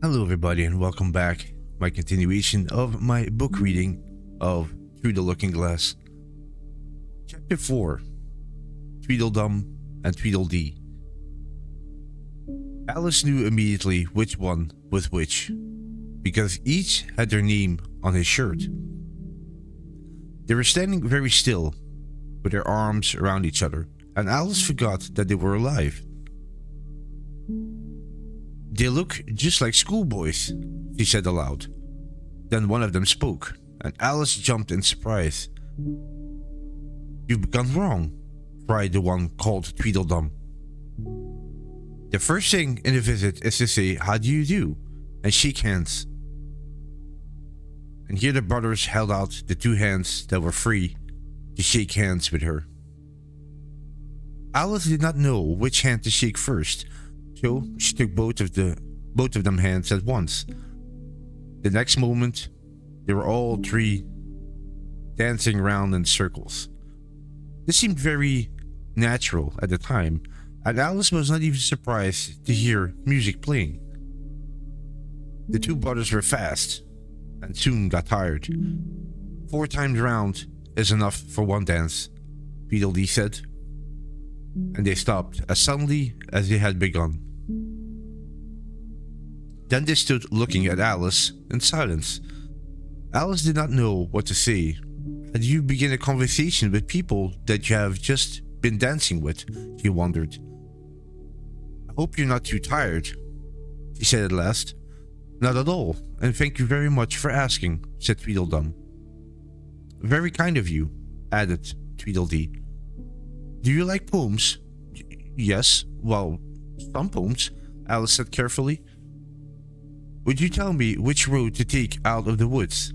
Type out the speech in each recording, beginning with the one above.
Hello everybody and welcome back. My continuation of my book reading of Through the Looking Glass. Chapter 4. Tweedledum and Tweedledee. Alice knew immediately which one was which, because each had their name on his shirt. They were standing very still, with their arms around each other, and Alice forgot that they were alive. "They look just like schoolboys," she said aloud. Then one of them spoke, and Alice jumped in surprise. "You've gone wrong," cried the one called Tweedledum. "The first thing in a visit is to say, 'How do you do?' and shake hands." And here the brothers held out the two hands that were free to shake hands with her. Alice did not know which hand to shake first, so she took both of them hands at once. The next moment, they were all three dancing around in circles. This seemed very natural at the time, and Alice was not even surprised to hear music playing. The two brothers were fast, and soon got tired. 4 times round is enough for one dance, Tweedledee said, and they stopped as suddenly as they had begun. Then they stood looking at Alice in silence. Alice did not know what to say. How do you begin a conversation with people that you have just been dancing with? She wondered. "I hope you're not too tired," she said at last. "Not at all, and thank you very much for asking," said Tweedledum. "Very kind of you," added Tweedledee. "Do you like poems?" "Yes, well, some poems," Alice said carefully. "Would you tell me which road to take out of the woods?"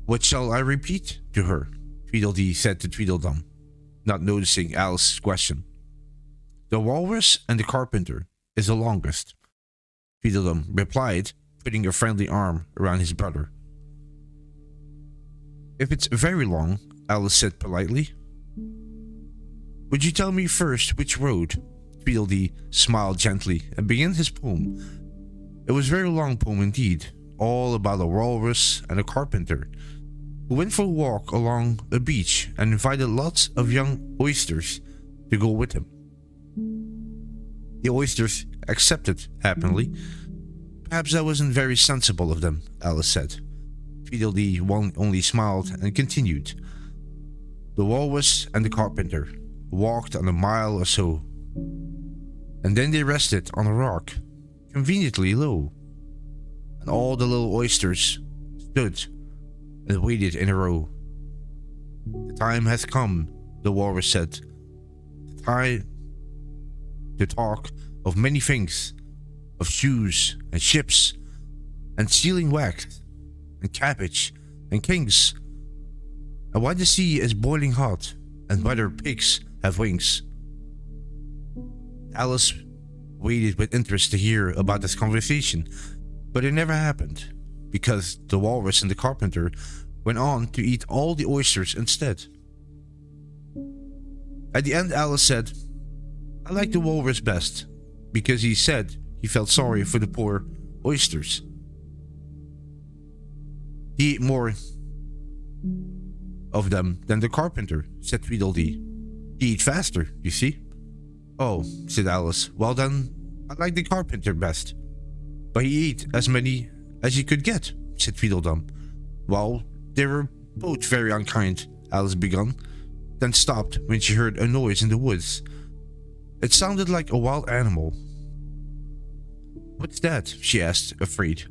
"What shall I repeat to her?" Tweedledee said to Tweedledum, not noticing Alice's question. "The walrus and the carpenter is the longest," Tweedledum replied, putting a friendly arm around his brother. "If it's very long," Alice said politely. "Would you tell me first which road?" Tweedledee smiled gently and began his poem. It was a very long poem indeed, all about a walrus and a carpenter who went for a walk along a beach and invited lots of young oysters to go with him. The oysters accepted happily. "Perhaps that wasn't very sensible of them," Alice said. Tweedledee only smiled and continued. "The walrus and the carpenter walked on a mile or so, and then they rested on a rock, conveniently low, and all the little oysters stood and waited in a row. The time has come," the walrus said. "The time to talk of many things, of shoes and ships and sealing wax and cabbage and kings, and why the sea is boiling hot and whether pigs have wings." Alice waited with interest to hear about this conversation, but it never happened, because the walrus and the carpenter went on to eat all the oysters instead. At the end, Alice said, "I like the walrus best, because he said he felt sorry for the poor oysters. He ate more of them than the carpenter," said Tweedledee. "He ate faster, you see." "Oh," said Alice. "Well then, I like the carpenter best." "But he ate as many as he could get," said Tweedledum. "Well, they were both very unkind," Alice began, then stopped when she heard a noise in the woods. It sounded like a wild animal. "What's that?" she asked, afraid.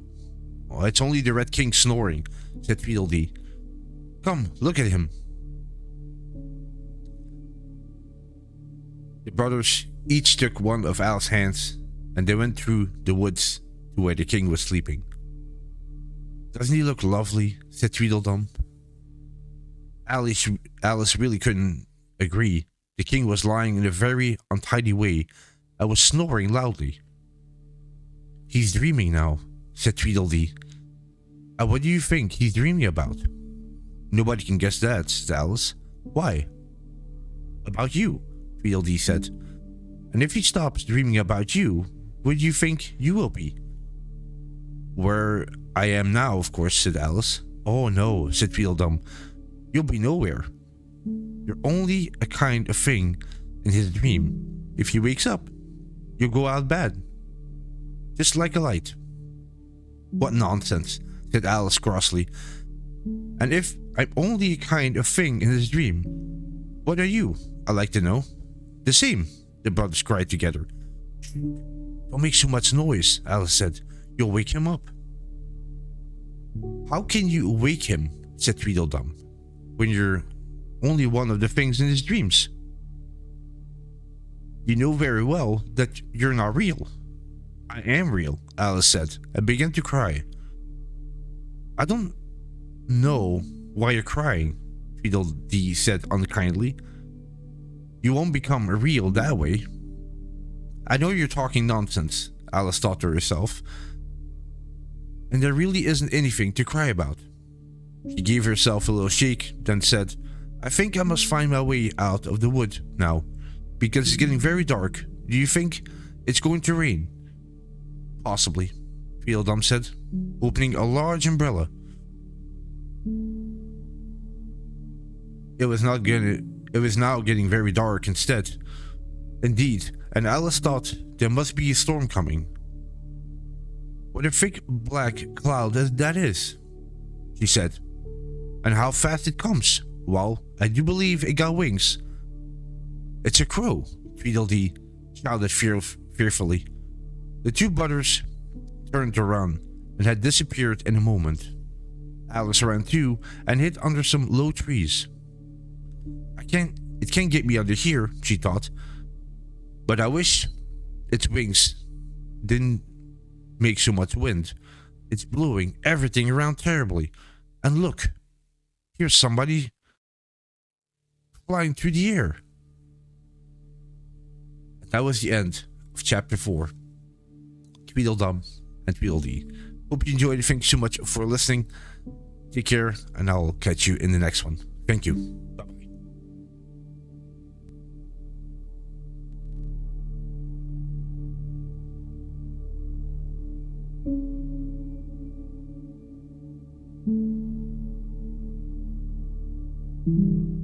"Oh, it's only the Red King snoring," said Tweedledee. "Come, look at him." The brothers each took one of Alice's hands, and they went through the woods to where the king was sleeping. "Doesn't he look lovely?" said Tweedledum. Alice really couldn't agree. The king was lying in a very untidy way and was snoring loudly. "He's dreaming now," said Tweedledee. "And what do you think he's dreaming about?" "Nobody can guess that," said Alice. "Why?" "About you," Tweedledee said. "And if he stops dreaming about you, would you think you will be? Where I am now, of course, said Alice. Oh no, said Tweedledum. You'll be nowhere. You're only a kind of thing in his dream. If he wakes up, you'll go out bad. Just like a light. What nonsense, said Alice crossly. And if I'm only a kind of thing in his dream, what are you, I'd like to know? The same, the brothers cried together. Don't make so much noise, Alice said. You'll wake him up. How can you wake him, said Tweedledum, when you're only one of the things in his dreams? You know very well that you're not real. I am real, Alice said, and began to cry. I don't know why you're crying, Tweedledee said unkindly. You won't become real that way. I know you're talking nonsense, Alice thought to herself. And there really isn't anything to cry about. She gave herself a little shake, then said, I think I must find my way out of the wood now, because it's getting very dark. Do you think it's going to rain? Possibly, Tweedledum said, opening a large umbrella. It was now getting very dark instead. Indeed, and Alice thought there must be a storm coming. What a thick black cloud that is, she said. And how fast it comes. Well, I do believe it got wings. It's a crow, Tweedledee shouted fearfully. The two brothers turned to run and had disappeared in a moment. Alice ran too and hid under some low trees. It can't get me under here, she thought. But I wish its wings didn't make so much wind. It's blowing everything around terribly. And look, here's somebody flying through the air. That was the end of chapter 4. Tweedledum and Tweedledee. Hope you enjoyed it. Thank you so much for listening. Take care, and I'll catch you in the next one. Thank you. Bye-bye. Thank you.